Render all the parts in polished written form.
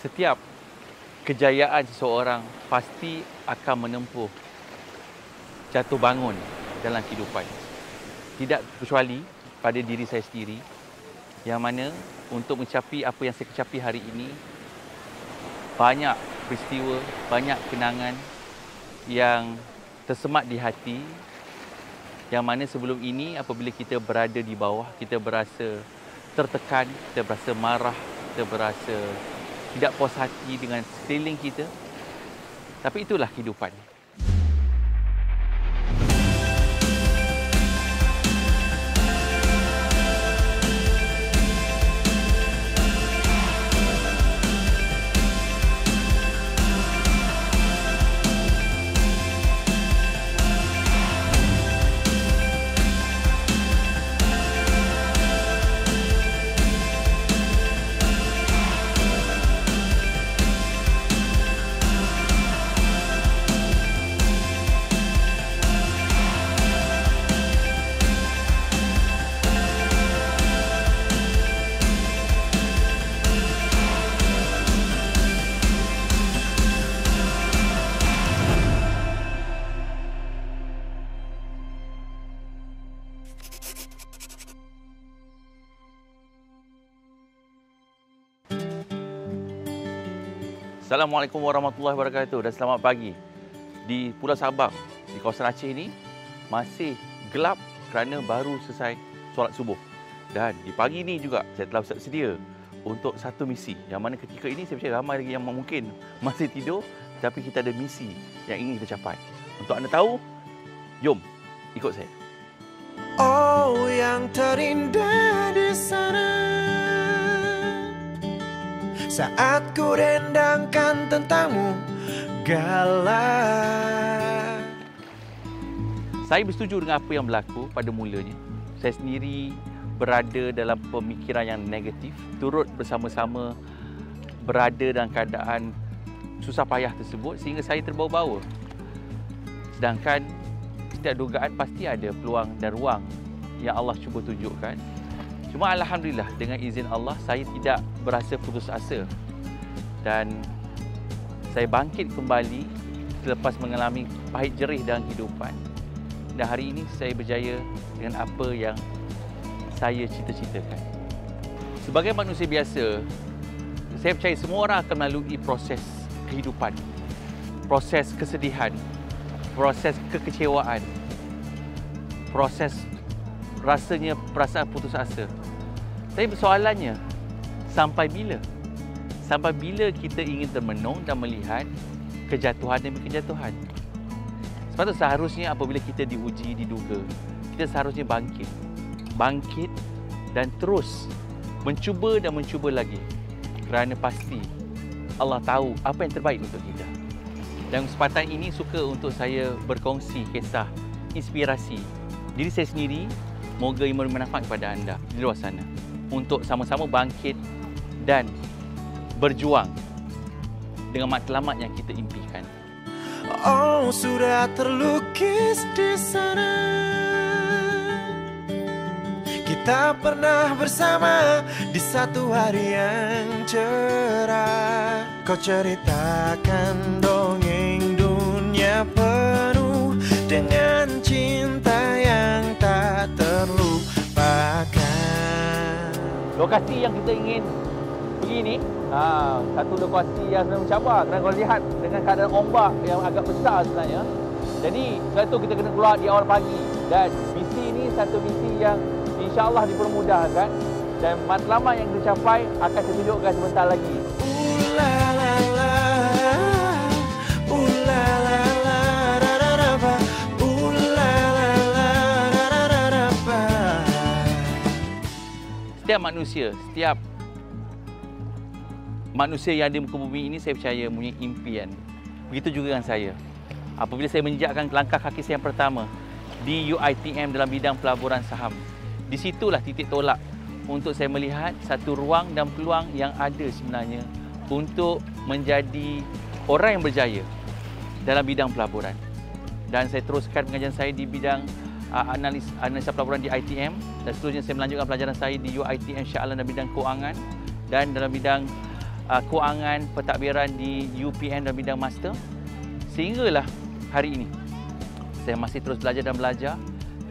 Setiap kejayaan seseorang pasti akan menempuh jatuh bangun dalam kehidupan. Tidak kecuali pada diri saya sendiri, yang mana untuk mencapai apa yang saya capai hari ini, banyak peristiwa, banyak kenangan yang tersemat di hati, yang mana sebelum ini apabila kita berada di bawah, kita berasa tertekan, kita berasa marah, kita berasa tidak puas hati dengan sekeliling kita. Tapi itulah kehidupan. Assalamualaikum warahmatullahi wabarakatuh dan selamat pagi. Di Pulau Sabang, di kawasan Aceh ini masih gelap kerana baru selesai solat subuh. Dan di pagi ini juga saya telah bersedia untuk satu misi, yang mana ketika ini saya percaya ramai lagi yang mungkin masih tidur, tapi kita ada misi yang ingin kita capai. Untuk anda tahu, jom ikut saya. Oh, yang terindah di sana saat ku rendangkan tentangmu, Galah. Saya bersetuju dengan apa yang berlaku pada mulanya. Saya sendiri berada dalam pemikiran yang negatif, turut bersama-sama berada dalam keadaan susah payah tersebut sehingga saya terbawa-bawa. Sedangkan setiap dugaan pasti ada peluang dan ruang yang Allah cuba tunjukkan. Cuma alhamdulillah dengan izin Allah saya tidak berasa putus asa dan saya bangkit kembali selepas mengalami pahit jerih dalam kehidupan. Dan hari ini saya berjaya dengan apa yang saya cita-citakan. Sebagai manusia biasa, saya percaya semua orang akan melalui proses kehidupan, proses kesedihan, proses kekecewaan, proses rasanya perasaan putus asa. Tapi persoalannya, sampai bila? Sampai bila kita ingin termenung dan melihat kejatuhan demi kejatuhan? Sebab itu seharusnya apabila kita diuji, diduga, kita seharusnya bangkit. Bangkit dan terus mencuba dan mencuba lagi. Kerana pasti Allah tahu apa yang terbaik untuk kita. Dan kesempatan ini suka untuk saya berkongsi kisah inspirasi diri saya sendiri. Moga ia bermanfaat kepada anda di luar sana untuk sama-sama bangkit dan berjuang dengan matlamat yang kita impikan. Oh, sudah terlukis di sana kita pernah bersama di satu hari yang cerah. Kau ceritakan dongeng dunia penuh dengan cinta yang tak terlupakan. Lokasi yang kita ingin pergi ni, satu lokasi yang sedang mencabar kerana kalau lihat dengan keadaan ombak yang agak besar sebenarnya. Jadi, sebab itu kita kena keluar di awal pagi. Dan misi ini satu misi yang insya-Allah dipermudahkan dan matlamat yang kita capai akan saya tunjukkan sebentar lagi. Setiap manusia yang ada di muka bumi ini saya percaya mempunyai impian. Begitu juga dengan saya. Apabila saya menjejakkan langkah kaki saya yang pertama di UiTM dalam bidang pelaburan saham, di situlah titik tolak untuk saya melihat satu ruang dan peluang yang ada sebenarnya untuk menjadi orang yang berjaya dalam bidang pelaburan. Dan saya teruskan pengajian saya di bidang analisa pelaburan di ITM, dan seterusnya saya melanjutkan pelajaran saya di UiTM Shah Alam dalam bidang kewangan dan dalam bidang kewangan pentadbiran di UPM dan bidang master. Sehinggalah hari ini saya masih terus belajar dan belajar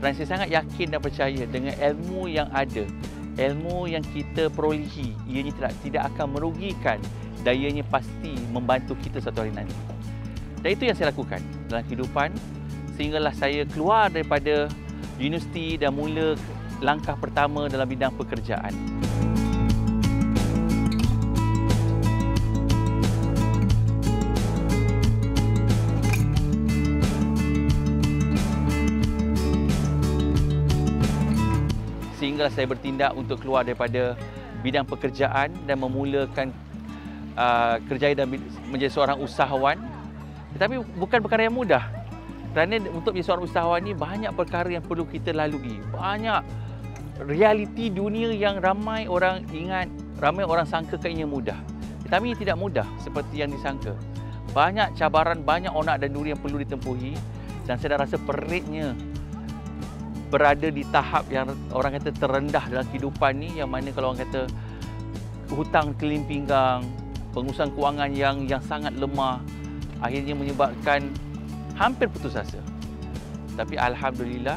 kerana saya sangat yakin dan percaya dengan ilmu yang ada, ilmu yang kita perolehi, ianya tidak akan merugikan dan ianya pasti membantu kita satu hari nanti. Dan itu yang saya lakukan dalam kehidupan sehinggalah saya keluar daripada universiti dan mula langkah pertama dalam bidang pekerjaan. Sehinggalah saya bertindak untuk keluar daripada bidang pekerjaan dan memulakan kerjaya dan menjadi seorang usahawan. Tetapi bukan perkara yang mudah. Kerana untuk menjadi seorang usahawan ni banyak perkara yang perlu kita lalui. Banyak realiti dunia yang ramai orang ingat, ramai orang sangka ianya mudah. Tetapi tidak mudah seperti yang disangka. Banyak cabaran, banyak onak dan duri yang perlu ditempuhi dan saya dah rasa peritnya berada di tahap yang orang kata terendah dalam kehidupan ni, yang mana kalau orang kata hutang keliling pinggang, pengurusan kewangan yang sangat lemah, akhirnya menyebabkan hampir putus asa. Tapi alhamdulillah,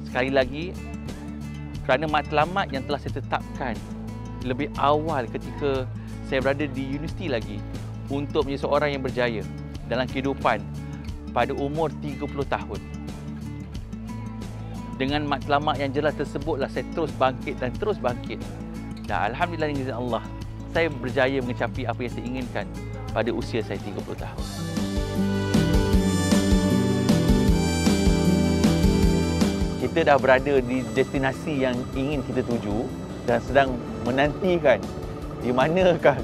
sekali lagi kerana matlamat yang telah saya tetapkan lebih awal ketika saya berada di universiti lagi untuk menjadi seorang yang berjaya dalam kehidupan pada umur 30 tahun. Dengan matlamat yang jelas tersebutlah saya terus bangkit dan terus bangkit. Dan alhamdulillah dengan izin Allah, saya berjaya mencapai apa yang saya inginkan pada usia saya 30 tahun. Kita dah berada di destinasi yang ingin kita tuju dan sedang menantikan di manakah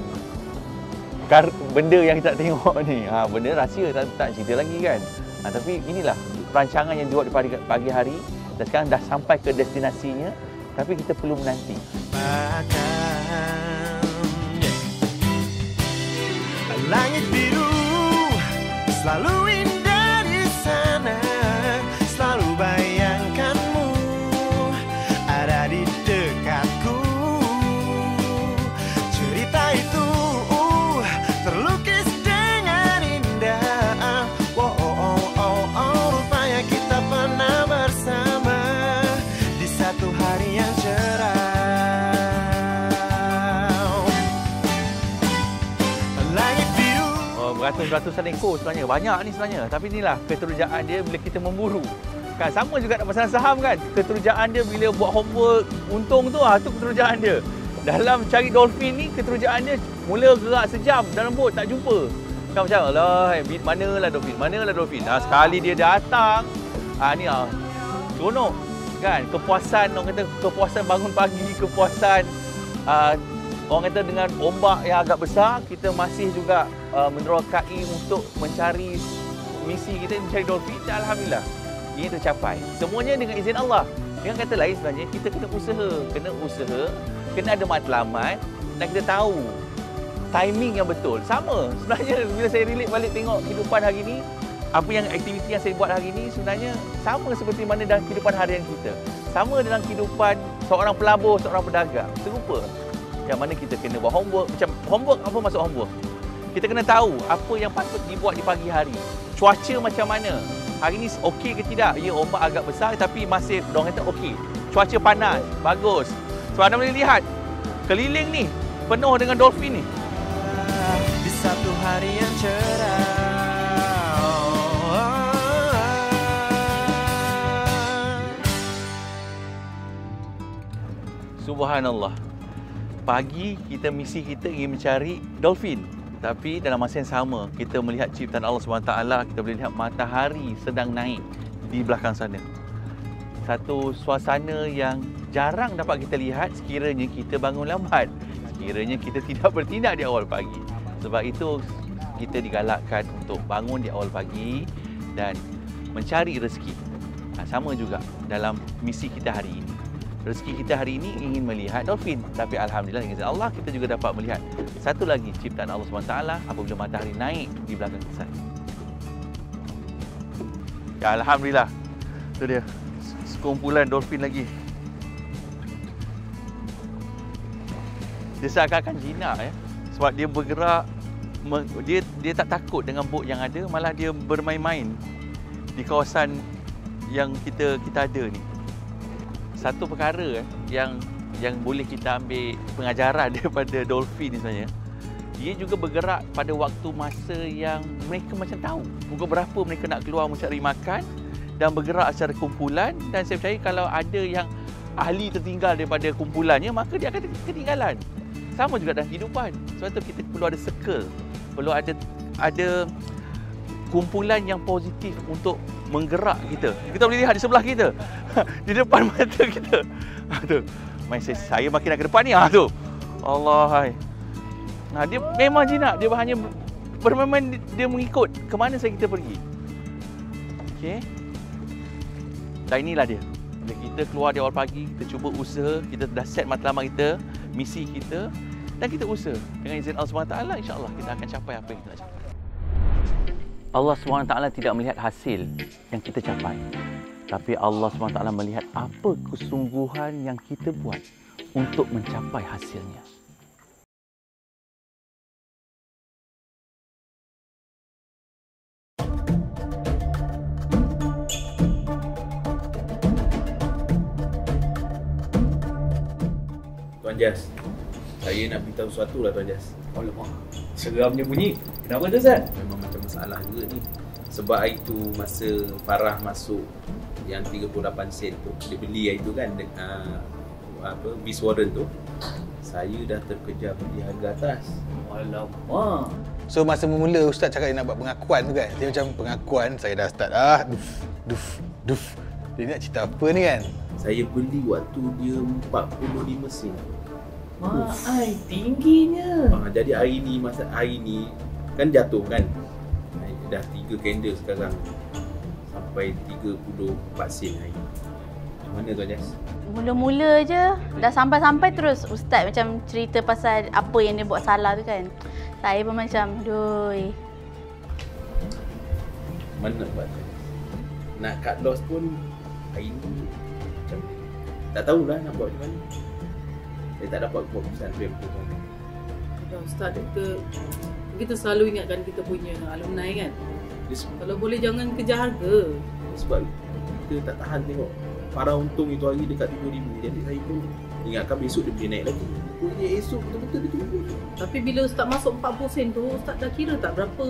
benda yang kita tak tengok ni. Benda rahsia tak cerita lagi kan. Tapi inilah perancangan yang dibuat di pagi hari. Dan sekarang dah sampai ke destinasinya, tapi kita perlu menanti. Langit biru selalu indah di sana, selalu bayangkanmu ada di dekatku. Cerita itu terlukis dengan indah. Rupanya kita pernah bersama di satu hari yang cerah. Langit biru. Beratus-ratusan ekor sebenarnya. Banyak ni sebenarnya. Tapi inilah keterujaan dia bila kita memburu. Kan sama juga nak pasal saham kan. Keterujaan dia bila buat homework untung tu, tu keterujaan dia. Dalam cari dolphin ni, keterujaan dia mula gerak sejam dalam bot tak jumpa. Kan macam alah, manalah dolphin. Sekali dia datang, ni seronok kan. Kepuasan, orang kata kepuasan bangun pagi, kepuasan orang kata dengan ombak yang agak besar, kita masih juga menerokai untuk mencari misi kita, mencari dolphin. Dan alhamdulillah ini tercapai. Semuanya dengan izin Allah. Dengan kata lain sebenarnya kita kena usaha, kena ada matlamat dan kita tahu timing yang betul. Sama sebenarnya bila saya relate balik tengok kehidupan hari ni, apa yang aktiviti yang saya buat hari ni sebenarnya sama seperti mana dalam kehidupan harian kita. Sama dalam kehidupan seorang pelabur, seorang pedagang. Serupa. Yang mana kita kena buat homework. Macam homework, apa maksud homework? Kita kena tahu apa yang patut dibuat di pagi hari. Cuaca macam mana? Hari ni okey ke tidak? Ya, ombak agak besar tapi masih orang kata okey. Cuaca panas, bagus. Sebab anda boleh lihat keliling ni penuh dengan dolphin ni. Di satu hari yang cerah. Subhanallah. Pagi misi kita ingin mencari dolphin. Tapi dalam masa yang sama, kita melihat ciptaan Allah SWT, kita boleh lihat matahari sedang naik di belakang sana. Satu suasana yang jarang dapat kita lihat sekiranya kita bangun lambat. Sekiranya kita tidak bertindak di awal pagi. Sebab itu, kita digalakkan untuk bangun di awal pagi dan mencari rezeki. Sama juga dalam misi kita hari ini. Rezeki kita hari ini ingin melihat dolphin. Tapi alhamdulillah dengan izin Allah kita juga dapat melihat satu lagi ciptaan Allah SWT apabila matahari naik di belakang kita. Ya, alhamdulillah. Itu dia. Sekumpulan dolphin lagi. Dia seakan-akan jinak ya. Sebab dia bergerak, dia tak takut dengan bot yang ada, malah dia bermain-main di kawasan yang kita ada ni. Satu perkara yang boleh kita ambil pengajaran daripada dolphin ni sebenarnya, dia juga bergerak pada waktu masa yang mereka macam tahu pukul berapa mereka nak keluar mencari makan dan bergerak secara kumpulan. Dan saya percaya kalau ada yang ahli tertinggal daripada kumpulannya, maka dia akan ketinggalan. Sama juga dalam kehidupan. Sebab tu kita perlu ada circle, perlu ada kumpulan yang positif untuk menggerak kita. Kita boleh lihat di sebelah kita, di depan mata kita. Tu, saya makin nak ke depan ni. Tu, Allah hai. Dia memang jinak, dia hanya bermain, dia mengikut ke mana saja kita pergi. Okey. Dan inilah dia. Bila kita keluar di awal pagi, kita cuba usaha, kita dah set matlamat kita, misi kita, dan kita usaha. Dengan izin Allah SWT, insya-Allah kita akan capai apa yang kita nak capai. Allah SWT tidak melihat hasil yang kita capai, tapi Allah SWT melihat apa kesungguhan yang kita buat untuk mencapai hasilnya. Tuan Jas, saya nak beritahu sesuatu lah Tuan Jas. Alamak, seramnya bunyi. Kenapa tu Ustaz? Memang macam masalah juga ni. Sebab hari tu masa Farah masuk yang 38 sen tu, dia beli hari tu kan, Beast Warren tu, saya dah terkejar beli harga atas. Alamak. So masa mula Ustaz cakap dia nak buat pengakuan tu kan, dia macam pengakuan, saya dah start duf. Dia nak cerita apa ni kan? Saya beli waktu dia 45 sen. Ai, tingginya. Jadi hari ni kan jatuh kan. Dah 3 candle sekarang. Sampai 34 sen hari. Macam mana Tuan Jas? Mula-mula je dah sampai-sampai terus Ustaz macam cerita pasal apa yang dia buat salah tu kan. Saya pun macam, doi. Mana buat Tuan Jas? Nak cut loss pun hari ni macam tak tahulah nak buat macam mana. Saya tak dapat buat keputusan tu yang betul. Ustaz, kita selalu ingatkan kita punya alumni kan. Kalau boleh jangan kejar harga. Sebab kita tak tahan tengok Farah untung itu hari dekat 7,000. Jadi saya pun ingatkan besok dia boleh naik lagi. Dia esok betul-betul dia tunggu. Tapi bila Ustaz masuk 40 sen tu, Ustaz dah kira tak berapa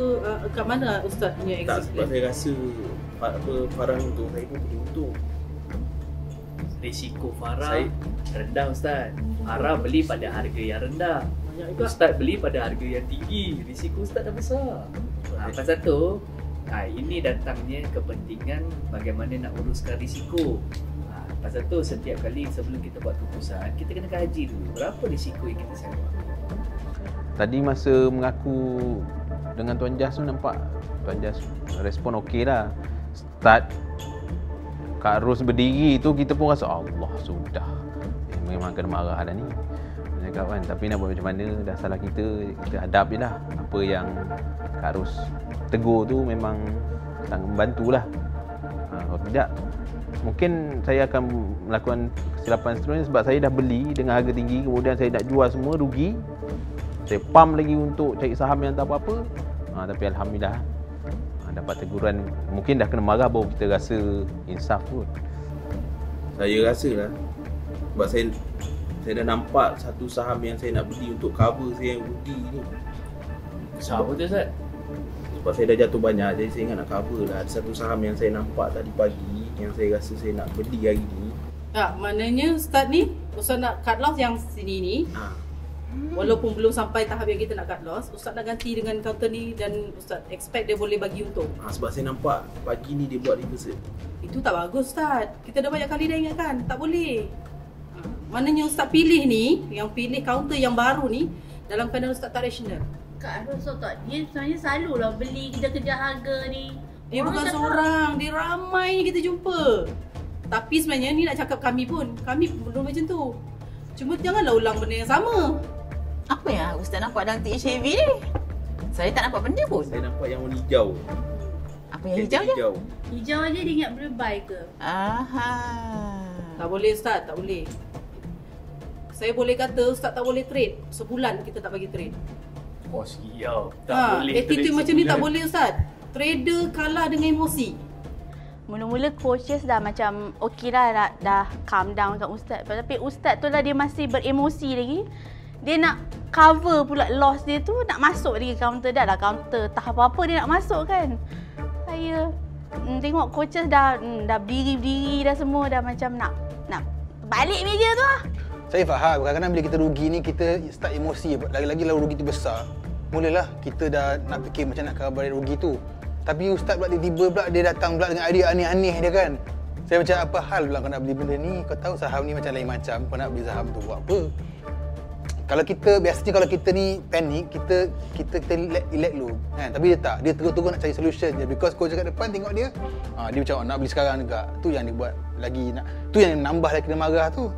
kat mana Ustaz punya exit? Tak, sebab saya rasa Farah untung, saya pun boleh untung. Risiko Farah rendah Ustaz. Farah beli pada harga yang rendah, Ustaz beli pada harga yang tinggi. Risiko Ustaz dah besar. Pasal tu, ini datangnya kepentingan bagaimana nak uruskan risiko. Pasal tu setiap kali sebelum kita buat keputusan, kita kena kaji dulu berapa risiko yang kita sewa. Tadi masa mengaku dengan Tuan Jas tu nampak Tuan Jas respon okey lah. Start Kak Ros berdiri tu kita pun rasa Allah sudah. Memang kena marah dah ni. Cakap kan, tapi nak buat macam mana, dah salah kita hadap je lah. Apa yang Kak Ros tegur tu memang sangat membantulah. Kalau tidak, mungkin saya akan melakukan kesilapan seterusnya sebab saya dah beli dengan harga tinggi, kemudian saya nak jual semua, rugi. Saya pump lagi untuk cari saham yang tak apa-apa. Tapi Alhamdulillah dapat teguran. Mungkin dah kena marah baru kita rasa insaf kot. Saya rasa lah, sebab saya dah nampak satu saham yang saya nak beli untuk cover saya yang rugi ni. Saham apa tu Ustaz? Sebab saya dah jatuh banyak, jadi saya ingat nak cover lah. Ada satu saham yang saya nampak tadi pagi yang saya rasa saya nak beli hari ni. Tak, maknanya Ustaz ni, Ustaz nak cut loss yang sini ni. Walaupun belum sampai tahap yang kita nak cut loss, Ustaz nak ganti dengan counter ni dan Ustaz expect dia boleh bagi untung. Sebab saya nampak pagi ni dia buat reversal. Itu tak bagus Ustaz. Kita dah banyak kali dah ingatkan, tak boleh. Maknanya Ustaz pilih ni, yang pilih counter yang baru ni dalam keadaan Ustaz tak rational. Kak Ros tak, dia sebenarnya selalulah beli kita kejar harga ni. Dia bukan seorang, dia ramai kita jumpa. Tapi sebenarnya ni nak cakap kami pun belum macam tu. Cuma janganlah ulang benda yang sama. Apa yang Ustaz nampak dalam THAV ni? Saya tak nampak benda pun. Saya nampak yang warna hijau. Apa yang hijau je? Hijau aja dia ingat boleh buy ke? Aha. Tak boleh Ustaz, tak boleh. Saya boleh kata Ustaz tak boleh trade. Sebulan kita tak bagi trade. Oh siap. Tak boleh. Attitude macam ni tak boleh Ustaz. Trader kalah dengan emosi. Mula-mula coaches dah macam okey lah, dah calm down kat Ustaz. Tapi Ustaz tu lah dia masih beremosi lagi. Dia nak cover pula loss dia tu, nak masuk lagi counter. Dah lah counter, tak apa-apa dia nak masuk kan. Saya tengok coaches dah berdiri-berdiri dah semua, dah macam nak balik meja tu lah. Saya faham, kadang-kadang bila kita rugi ni, kita start emosi. Lagi-lagi kalau rugi tu besar, mulalah kita dah nak fikir macam nak cover rugi tu. Tapi Ustaz pula tiba-tiba pula dia datang pula dengan idea aneh-aneh dia kan. Saya macam, apa hal pula kau nak beli benda ni? Kau tahu saham ni macam lain macam, kau nak beli saham tu buat apa? Kalau kita, biasanya kalau kita ni panik, kita relax dulu kan. Tapi dia tak, dia terus-terus nak cari solution je. Because coach kat depan tengok dia, dia macam nak beli sekarang juga. Tu yang dia buat lagi, tu yang nambah lagi kena marah tu.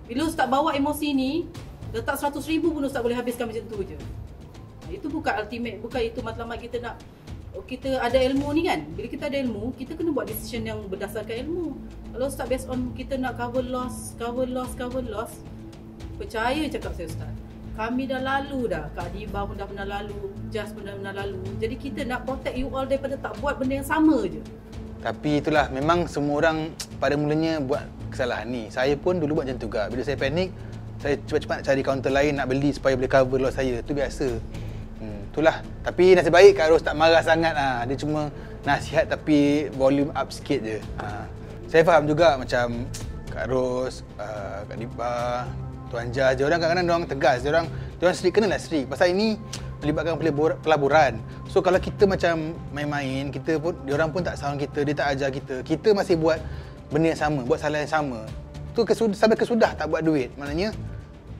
Bila Ustaz bawa emosi ni, letak 100,000 pun Ustaz boleh habiskan macam tu je. Itu bukan ultimate, bukan itu matlamat kita nak. Kita ada ilmu ni kan. Bila kita ada ilmu, kita kena buat decision yang berdasarkan ilmu. Kalau Ustaz based on kita nak cover loss, percaya cakap saya Ustaz, kami dah lalu dah. Kak Diba pun dah pernah lalu, Jas pun dah pernah lalu. Jadi kita nak protect you all daripada tak buat benda yang sama je. Tapi itulah, memang semua orang pada mulanya buat kesalahan ni. Saya pun dulu buat macam tu juga. Bila saya panik, saya cepat-cepat nak cari counter lain, nak beli supaya boleh cover loss saya. Itu biasa. Itulah. Tapi nasib baik Kak Ros tak marah sangat lah. Dia cuma nasihat tapi volume up sikit je. Saya faham juga macam Kak Ros, Kak Diba, Tuan Jas, dia orang kadang-kadang dia orang tegas, dia orang strict, kenalah strict. Pasal ini melibatkan pelaburan. So kalau kita macam main-main, kita pun, dia orang pun tak sound kita, dia tak ajar kita. Kita masih buat benda yang sama, buat salah yang sama. Tu sampai kesudah tak buat duit. Maknanya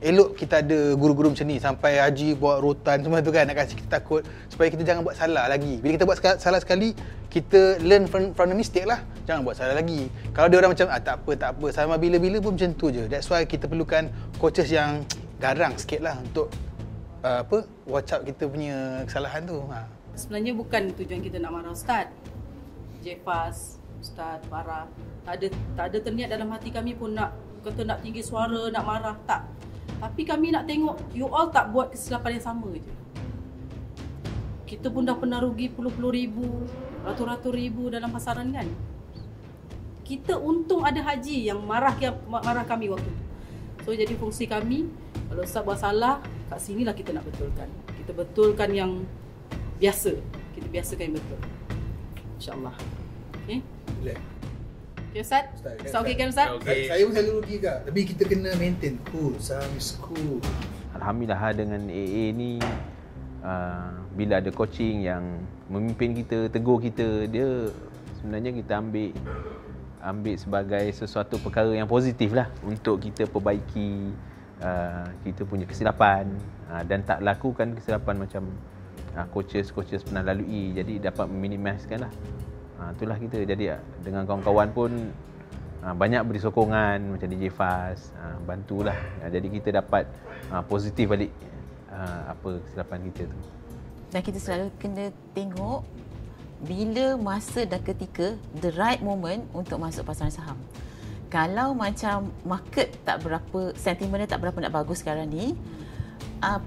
elok kita ada guru-guru macam ni, sampai haji bawa rotan semua tu kan, nak kasi kita takut supaya kita jangan buat salah lagi. Bila kita buat salah sekali, kita learn from the mistake lah, jangan buat salah lagi. Kalau dia orang macam tak apa, sama bila-bila pun macam tu je. That's why kita perlukan coaches yang garang sikit lah untuk watch out kita punya kesalahan tu. Sebenarnya bukan tujuan kita nak marah Ustaz Jefas, Ustaz Farah, tak ada terniat dalam hati kami pun nak kata nak tinggi suara, nak marah, tak. Tapi kami nak tengok you all tak buat kesilapan yang sama je. Kita pun dah pernah rugi puluh-puluh ribu, ratus-ratus ribu dalam pasaran kan. Kita untung ada haji yang marah kami waktu tu. So jadi fungsi kami, kalau Ustaz buat salah, kat sinilah kita nak betulkan. Kita betulkan yang biasa. Kita biasakan yang betul. InsyaAllah. Okay? Boleh. Okay Ustaz? Ustaz okey kan Ustaz? Okay. Saya pun selalu rugi juga. Tapi kita kena maintain cool. Saham is cool. Alhamdulillah dengan AA ni, bila ada coaching yang memimpin kita, tegur kita, dia sebenarnya kita ambil sebagai sesuatu perkara yang positif lah untuk kita perbaiki kita punya kesilapan dan tak lakukan kesilapan macam coaches pernah lalui. Jadi dapat meminimaliskan lah. Itulah kita. Jadi dengan kawan-kawan pun banyak beri sokongan macam DJ Fast, bantulah. Jadi kita dapat positif balik apa kesilapan kita tu. Dan kita selalu kena tengok bila masa dan ketika the right moment untuk masuk pasaran saham. Kalau macam market tak berapa, sentimen tak berapa nak bagus sekarang ni,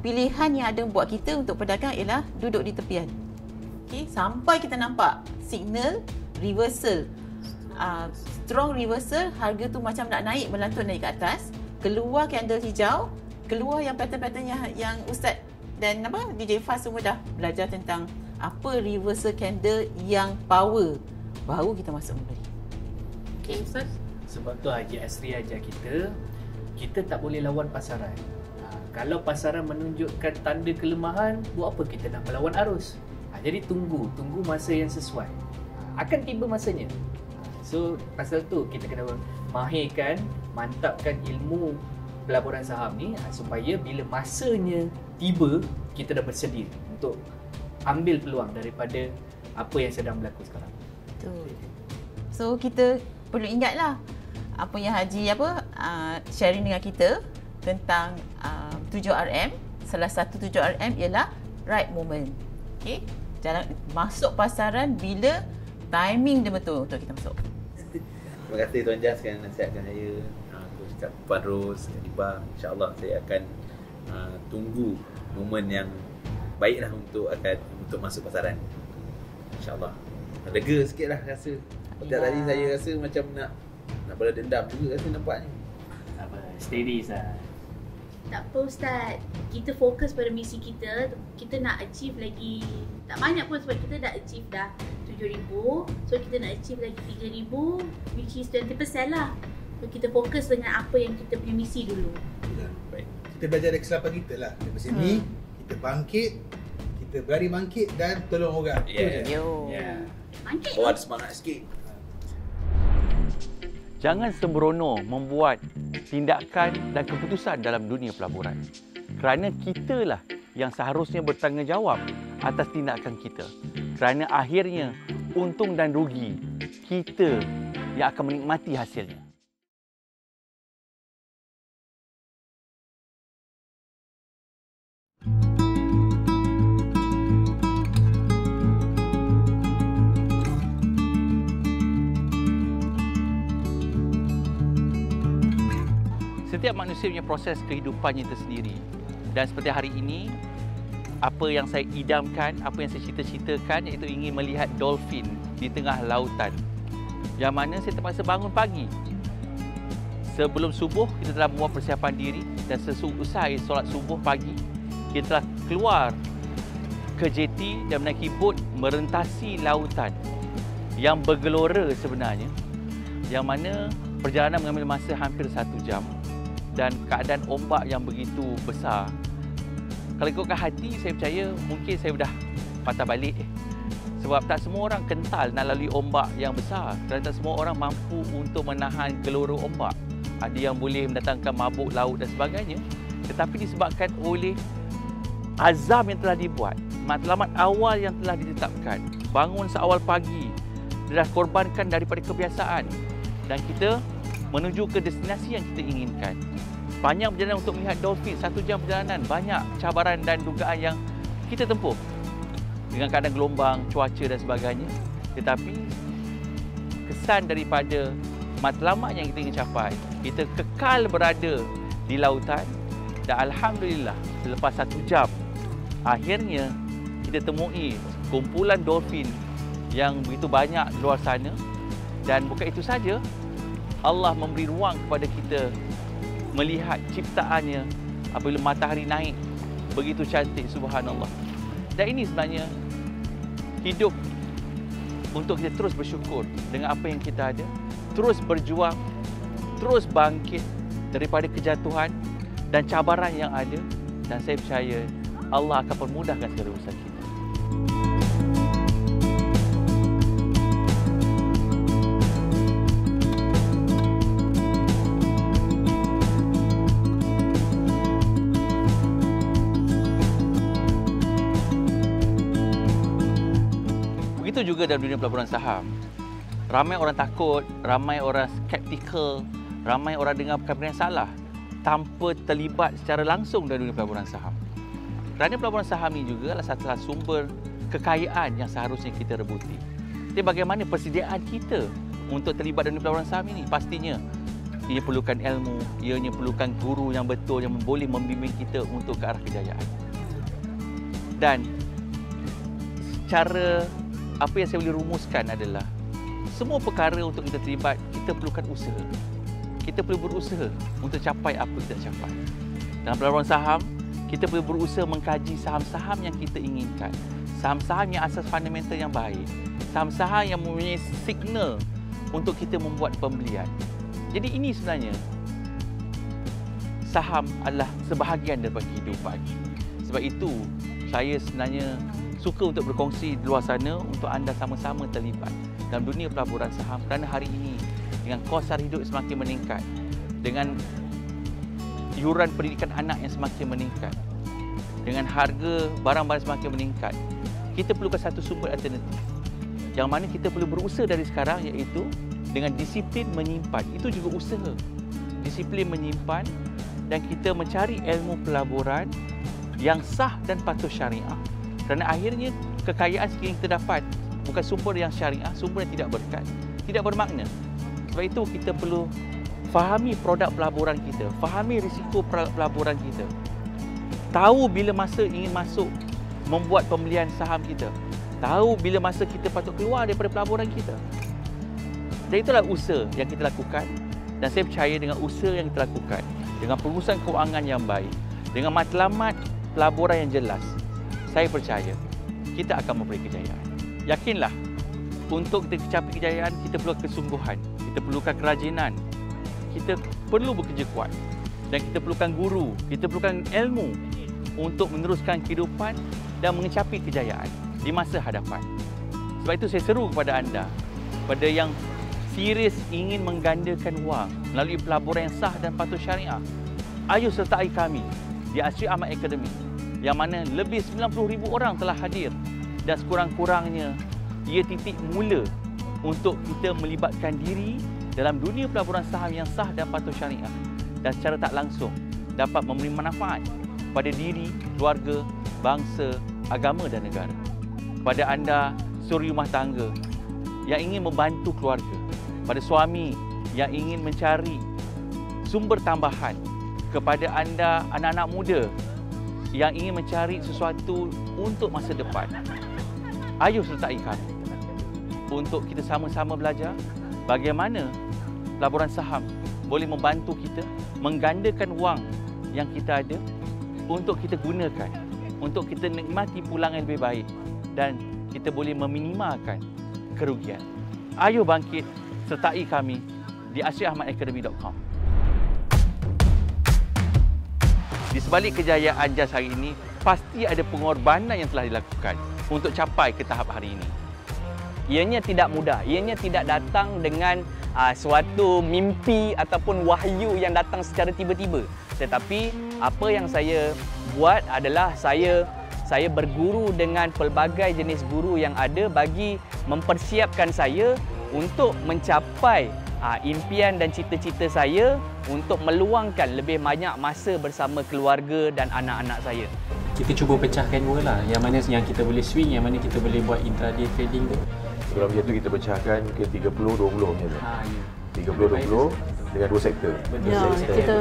pilihan yang ada buat kita untuk pedagang ialah duduk di tepian. Okay, sampai kita nampak signal reversal, strong reversal, harga tu macam nak naik, melantun naik ke atas, keluar candle hijau, keluar yang pattern-pattern yang Ustaz dan DJ Fast semua dah belajar tentang apa reversal candle yang power, baru kita masuk membeli. Okay Ustaz, sebab tu Haji Asri ajar kita tak boleh lawan pasaran. Kalau pasaran menunjukkan tanda kelemahan, buat apa kita nak melawan arus? Jadi tunggu masa yang sesuai. Akan tiba masanya. So pasal tu kita kena mahirkan, mantapkan ilmu pelaburan saham ni supaya bila masanya tiba, kita dah bersedia untuk ambil peluang daripada apa yang sedang berlaku sekarang. Betul. So kita perlu ingatlah apa yang Haji sharing dengan kita tentang 7RM. Salah satu 7RM ialah right moment. Okay? Jalan masuk pasaran bila timing dia betul untuk kita masuk. Terima kasih Tuan Jas kerana nasihatkan saya. Aku cakap Puan Ros, Kak Diba, insya-Allah saya akan tunggu momen yang baiklah untuk masuk pasaran. InsyaAllah. Lega sikit lah rasa. Tadi saya rasa macam nak balas dendam juga rasa nampaknya. Apa, steady Ustaz. Tak apa Ustaz, kita fokus pada misi kita. Kita nak achieve lagi, tak banyak pun sebab kita dah achieve dah 7,000. So kita nak achieve lagi 3,000, which is 20% lah. So kita fokus dengan apa yang kita punya misi dulu. Baik. Kita belajar dari kesilapan kita lah. Dari sini, kita bangkit, kita berani bangkit dan tolong orang. Yo. Bangkit. Bawa semangat sikit. Jangan sembrono membuat tindakan dan keputusan dalam dunia pelaburan. Kerana kitalah yang seharusnya bertanggungjawab atas tindakan kita. Kerana akhirnya untung dan rugi kita yang akan menikmati hasilnya. Setiap manusia punya proses kehidupannya tersendiri. Dan seperti hari ini, apa yang saya idamkan, apa yang saya cita-citakan iaitu ingin melihat dolphin di tengah lautan. Yang mana saya terpaksa bangun pagi. Sebelum subuh, kita telah membuat persiapan diri dan seusai solat subuh pagi, kita telah keluar ke jeti dan menaiki bot merentasi lautan yang bergelora sebenarnya. Yang mana perjalanan mengambil masa hampir 1 jam. Dan keadaan ombak yang begitu besar. Kalau ikutkan hati, saya percaya mungkin saya dah patah balik. Sebab tak semua orang kental nak lalui ombak yang besar. Kerana tak semua orang mampu untuk menahan gelora ombak. Ada yang boleh mendatangkan mabuk laut dan sebagainya. Tetapi disebabkan oleh azam yang telah dibuat, matlamat awal yang telah ditetapkan, bangun seawal pagi, dia dah korbankan daripada kebiasaan. Dan kita menuju ke destinasi yang kita inginkan. Panjang perjalanan untuk melihat dolphin, 1 jam perjalanan, banyak cabaran dan dugaan yang kita tempuh dengan keadaan gelombang, cuaca dan sebagainya. Tetapi kesan daripada matlamat yang kita ingin capai, kita kekal berada di lautan dan alhamdulillah selepas 1 jam akhirnya kita temui kumpulan dolphin yang begitu banyak di luar sana. Dan bukan itu saja, Allah memberi ruang kepada kita melihat ciptaannya apabila matahari naik begitu cantik, subhanallah. Dan ini sebenarnya hidup untuk kita terus bersyukur dengan apa yang kita ada, terus berjuang, terus bangkit daripada kejatuhan dan cabaran yang ada, dan saya percaya Allah akan permudahkan segala urusan kita. Begitu juga dalam dunia pelaburan saham. Ramai orang takut, ramai orang skeptikal, ramai orang dengar perkara yang salah tanpa terlibat secara langsung dalam dunia pelaburan saham. Kerana pelaburan saham ini juga adalah satu sumber kekayaan yang seharusnya kita rebuti. Jadi bagaimana persediaan kita untuk terlibat dalam pelaburan saham ini? Pastinya ia perlukan ilmu, ianya perlukan guru yang betul yang boleh membimbing kita untuk ke arah kejayaan. Dan secara apa yang saya boleh rumuskan adalah semua perkara untuk kita terlibat, kita perlukan usaha. Kita perlu berusaha untuk capai apa yang kita capai. Dalam pelaburan saham, kita perlu berusaha mengkaji saham-saham yang kita inginkan. Saham-saham yang asas fundamental yang baik. Saham-saham yang mempunyai signal untuk kita membuat pembelian. Jadi ini sebenarnya saham adalah sebahagian daripada kehidupan. Sebab itu saya sebenarnya suka untuk berkongsi di luar sana untuk anda sama-sama terlibat dalam dunia pelaburan saham. Kerana hari ini dengan kos sara hidup semakin meningkat, dengan yuran pendidikan anak yang semakin meningkat, dengan harga barang-barang semakin meningkat, kita perlukan satu sumber alternatif yang mana kita perlu berusaha dari sekarang, iaitu dengan disiplin menyimpan. Itu juga usaha. Disiplin menyimpan dan kita mencari ilmu pelaburan yang sah dan patuh syariah. Kerana akhirnya kekayaan sekiranya kita dapat bukan sumber yang syariah, sumber yang tidak berkat, tidak bermakna. Sebab itu kita perlu fahami produk pelaburan kita, fahami risiko pelaburan kita. Tahu bila masa ingin masuk membuat pembelian saham kita. Tahu bila masa kita patut keluar daripada pelaburan kita. Dan itulah usaha yang kita lakukan. Dan saya percaya dengan usaha yang kita lakukan, dengan pengurusan kewangan yang baik, dengan matlamat pelaburan yang jelas, saya percaya kita akan memberi kejayaan. Yakinlah, untuk kita capai kejayaan, kita perlu kesungguhan, kita perlukan kerajinan, kita perlu bekerja kuat, dan kita perlukan guru, kita perlukan ilmu untuk meneruskan kehidupan dan mencapai kejayaan di masa hadapan. Sebab itu saya seru kepada anda, pada yang serius ingin menggandakan wang melalui pelaburan yang sah dan patuh syariah, ayo sertai kami di Asri Ahmad Academy, yang mana lebih 90,000 orang telah hadir, dan sekurang-kurangnya ia titik mula untuk kita melibatkan diri dalam dunia pelaburan saham yang sah dan patuh syariah, dan secara tak langsung dapat memberi manfaat pada diri, keluarga, bangsa, agama dan negara. Kepada anda suri rumah tangga yang ingin membantu keluarga, pada suami yang ingin mencari sumber tambahan, kepada anda anak-anak muda yang ingin mencari sesuatu untuk masa depan, ayo sertai kami untuk kita sama-sama belajar bagaimana pelaburan saham boleh membantu kita menggandakan wang yang kita ada untuk kita gunakan, untuk kita nikmati pulangan lebih baik, dan kita boleh meminimalkan kerugian. Ayo bangkit, sertai kami di asriahmadacademy.com. Di sebalik kejayaan JAS hari ini, pasti ada pengorbanan yang telah dilakukan untuk capai ke tahap hari ini. Ianya tidak mudah, ianya tidak datang dengan suatu mimpi ataupun wahyu yang datang secara tiba-tiba. Tetapi apa yang saya buat adalah saya berguru dengan pelbagai jenis guru yang ada bagi mempersiapkan saya untuk mencapai impian dan cita-cita saya untuk meluangkan lebih banyak masa bersama keluarga dan anak-anak saya. Kita cuba pecahkan dua lah, yang mana yang kita boleh swing, yang mana kita boleh buat intraday trading tu. Kalau macam tu kita pecahkan ke 30-20 macam tu. 30-20 dengan dua sektor. Ya, kita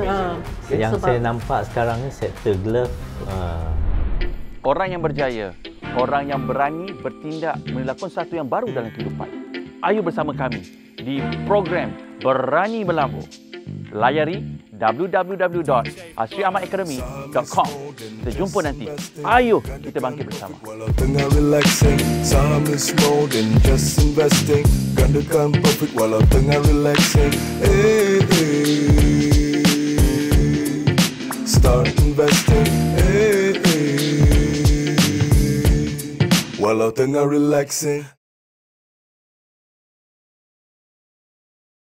yang saya nampak sekarang ni sektor glove. Orang yang berjaya, orang yang berani bertindak melakukan sesuatu yang baru dalam kehidupan. Ayo bersama kami di program Berani Melambung. Layari www.asriahmadacademy.com. Kita jumpa nanti. Ayo kita bangkit bersama. Tengah relaxing, saham is more than just investing. Gandakan profit walau tengah relaxing. Start investing. Walau tengah relaxing.